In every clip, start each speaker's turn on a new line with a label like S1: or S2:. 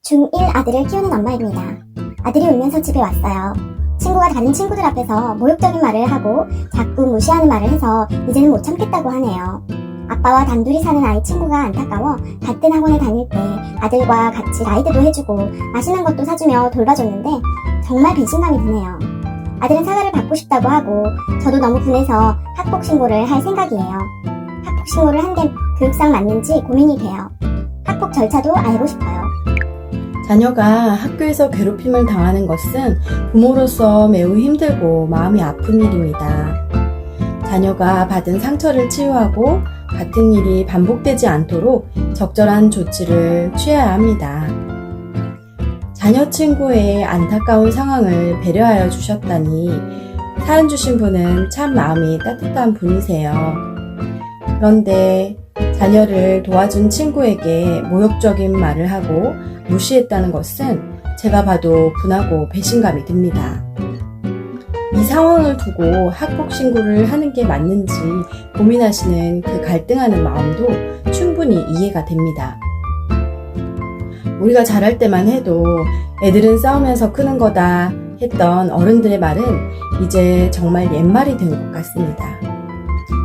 S1: 중1 아들을 키우는 엄마입니다. 아들이 울면서 집에 왔어요. 친구가 다른 친구들 앞에서 모욕적인 말을 하고 자꾸 무시하는 말을 해서 이제는 못 참겠다고 하네요. 아빠와 단둘이 사는 아이 친구가 안타까워 같은 학원에 다닐 때 아들과 같이 라이드도 해주고 맛있는 것도 사주며 돌봐줬는데 정말 배신감이 드네요. 아들은 사과를 받고 싶다고 하고 저도 너무 분해서 학폭 신고를 할 생각이에요. 학폭 신고를 한 게 교육상 맞는지 고민이 돼요. 학폭 절차도 알고 싶어요.
S2: 자녀가 학교에서 괴롭힘을 당하는 것은 부모로서 매우 힘들고 마음이 아픈 일입니다. 자녀가 받은 상처를 치유하고 같은 일이 반복되지 않도록 적절한 조치를 취해야 합니다. 자녀 친구의 안타까운 상황을 배려하여 주셨다니 사연 주신 분은 참 마음이 따뜻한 분이세요. 그런데 자녀를 도와준 친구에게 모욕적인 말을 하고 무시했다는 것은 제가 봐도 분하고 배신감이 듭니다. 이 상황을 두고 학폭 신고를 하는 게 맞는지 고민하시는 그 갈등하는 마음도 충분히 이해가 됩니다. 우리가 자랄 때만 해도 애들은 싸우면서 크는 거다 했던 어른들의 말은 이제 정말 옛말이 된 것 같습니다.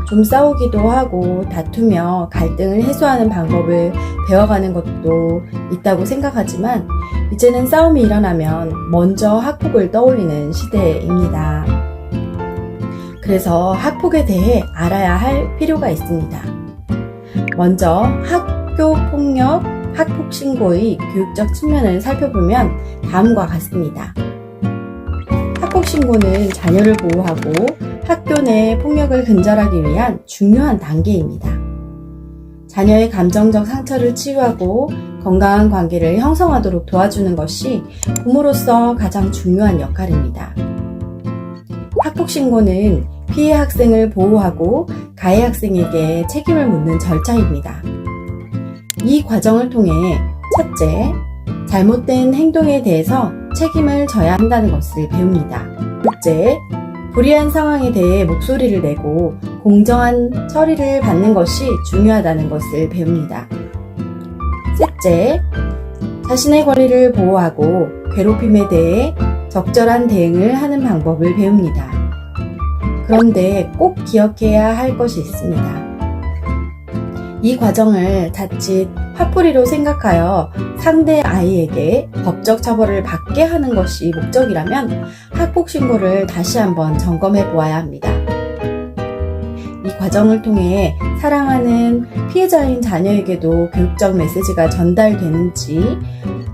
S2: 좀 싸우기도 하고 다투며 갈등을 해소하는 방법을 배워가는 것도 있다고 생각하지만 이제는 싸움이 일어나면 먼저 학폭을 떠올리는 시대입니다. 그래서 학폭에 대해 알아야 할 필요가 있습니다. 먼저 학교폭력, 학폭신고의 교육적 측면을 살펴보면 다음과 같습니다. 학폭신고는 자녀를 보호하고 학교 내 폭력을 근절하기 위한 중요한 단계입니다. 자녀의 감정적 상처를 치유하고 건강한 관계를 형성하도록 도와주는 것이 부모로서 가장 중요한 역할입니다. 학폭신고는 피해 학생을 보호하고 가해 학생에게 책임을 묻는 절차입니다. 이 과정을 통해 첫째, 잘못된 행동에 대해서 책임을 져야 한다는 것을 배웁니다. 둘째, 불이한 상황에 대해 목소리를 내고 공정한 처리를 받는 것이 중요하다는 것을 배웁니다. 셋째, 자신의 권리를 보호하고 괴롭힘에 대해 적절한 대응을 하는 방법을 배웁니다. 그런데 꼭 기억해야 할 것이 있습니다. 이 과정을 자칫 화풀이로 생각하여 상대 아이에게 법적 처벌을 받게 하는 것이 목적이라면 학폭신고를 다시 한번 점검해 보아야 합니다. 이 과정을 통해 사랑하는 피해자인 자녀에게도 교육적 메시지가 전달되는지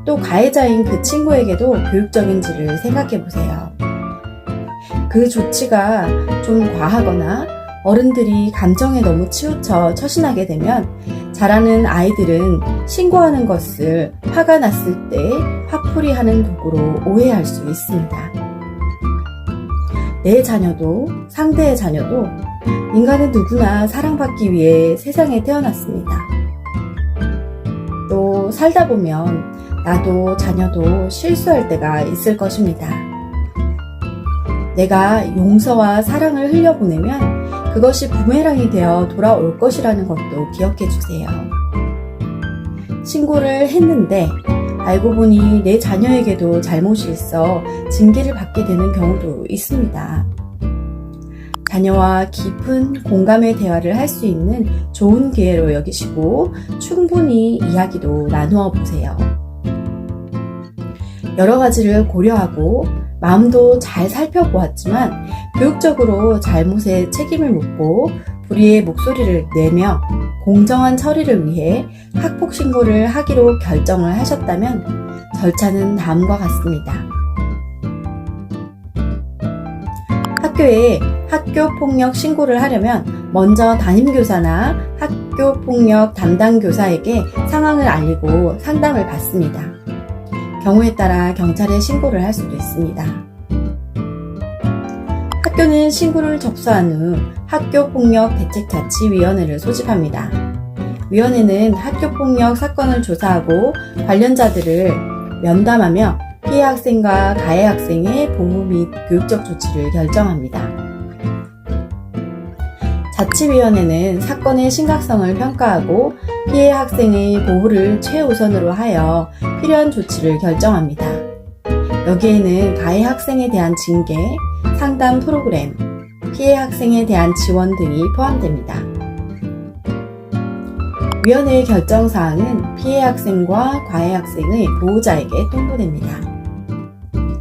S2: 또 가해자인 그 친구에게도 교육적인지를 생각해 보세요. 그 조치가 좀 과하거나 어른들이 감정에 너무 치우쳐 처신하게 되면 자라는 아이들은 신고하는 것을 화가 났을 때 화풀이하는 도구로 오해할 수 있습니다. 내 자녀도 상대의 자녀도 인간은 누구나 사랑받기 위해 세상에 태어났습니다. 또 살다 보면 나도 자녀도 실수할 때가 있을 것입니다. 내가 용서와 사랑을 흘려보내면 그것이 부메랑이 되어 돌아올 것이라는 것도 기억해 주세요. 신고를 했는데 알고 보니 내 자녀에게도 잘못이 있어 징계를 받게 되는 경우도 있습니다. 자녀와 깊은 공감의 대화를 할 수 있는 좋은 기회로 여기시고 충분히 이야기도 나누어 보세요. 여러 가지를 고려하고 마음도 잘 살펴보았지만 교육적으로 잘못에 책임을 묻고 불의의 목소리를 내며 공정한 처리를 위해 학폭 신고를 하기로 결정을 하셨다면 절차는 다음과 같습니다. 학교에 학교폭력 신고를 하려면 먼저 담임교사나 학교폭력 담당 교사에게 상황을 알리고 상담을 받습니다. 경우에 따라 경찰에 신고를 할 수도 있습니다. 학교는 신고를 접수한 후 학교폭력대책자치위원회를 소집합니다. 위원회는 학교폭력 사건을 조사하고 관련자들을 면담하며 피해 학생과 가해 학생의 보호 및 교육적 조치를 결정합니다. 자치위원회는 사건의 심각성을 평가하고 피해 학생의 보호를 최우선으로 하여 필요한 조치를 결정합니다. 여기에는 가해 학생에 대한 징계, 상담 프로그램, 피해 학생에 대한 지원 등이 포함됩니다. 위원회의 결정사항은 피해 학생과 가해 학생의 보호자에게 통보됩니다.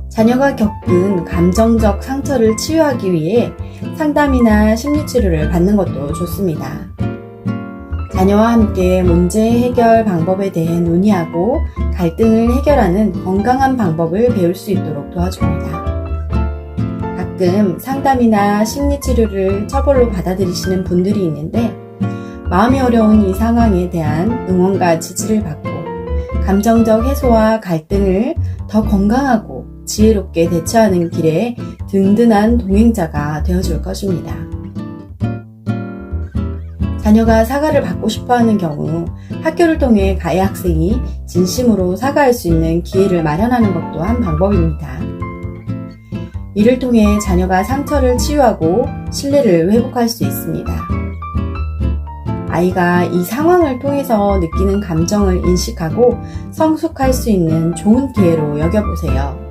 S2: 자녀가 겪은 감정적 상처를 치유하기 위해 상담이나 심리치료를 받는 것도 좋습니다. 자녀와 함께 문제 해결 방법에 대해 논의하고 갈등을 해결하는 건강한 방법을 배울 수 있도록 도와줍니다. 가끔 상담이나 심리치료를 처벌로 받아들이시는 분들이 있는데 마음이 어려운 이 상황에 대한 응원과 지지를 받고 감정적 해소와 갈등을 더 건강하고 지혜롭게 대처하는 길에 든든한 동행자가 되어줄 것입니다. 자녀가 사과를 받고 싶어하는 경우 학교를 통해 가해 학생이 진심으로 사과할 수 있는 기회를 마련하는 것도 한 방법입니다. 이를 통해 자녀가 상처를 치유하고 신뢰를 회복할 수 있습니다. 아이가 이 상황을 통해서 느끼는 감정을 인식하고 성숙할 수 있는 좋은 기회로 여겨보세요.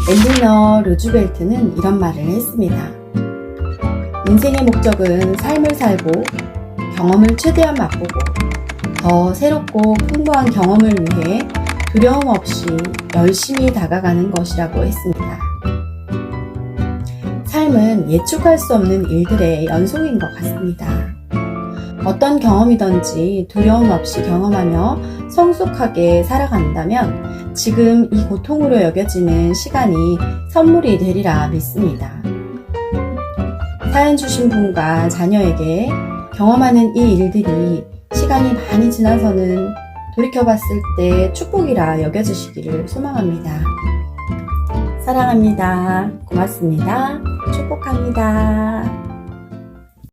S2: 엘리너 루즈벨트는 이런 말을 했습니다. 인생의 목적은 삶을 살고 경험을 최대한 맛보고 더 새롭고 풍부한 경험을 위해 두려움 없이 열심히 다가가는 것이라고 했습니다. 삶은 예측할 수 없는 일들의 연속인 것 같습니다. 어떤 경험이든지 두려움 없이 경험하며 성숙하게 살아간다면 지금 이 고통으로 여겨지는 시간이 선물이 되리라 믿습니다. 사연 주신 분과 자녀에게 경험하는 이 일들이 시간이 많이 지나서는 돌이켜봤을 때 축복이라 여겨지시기를 소망합니다. 사랑합니다. 고맙습니다. 축복합니다.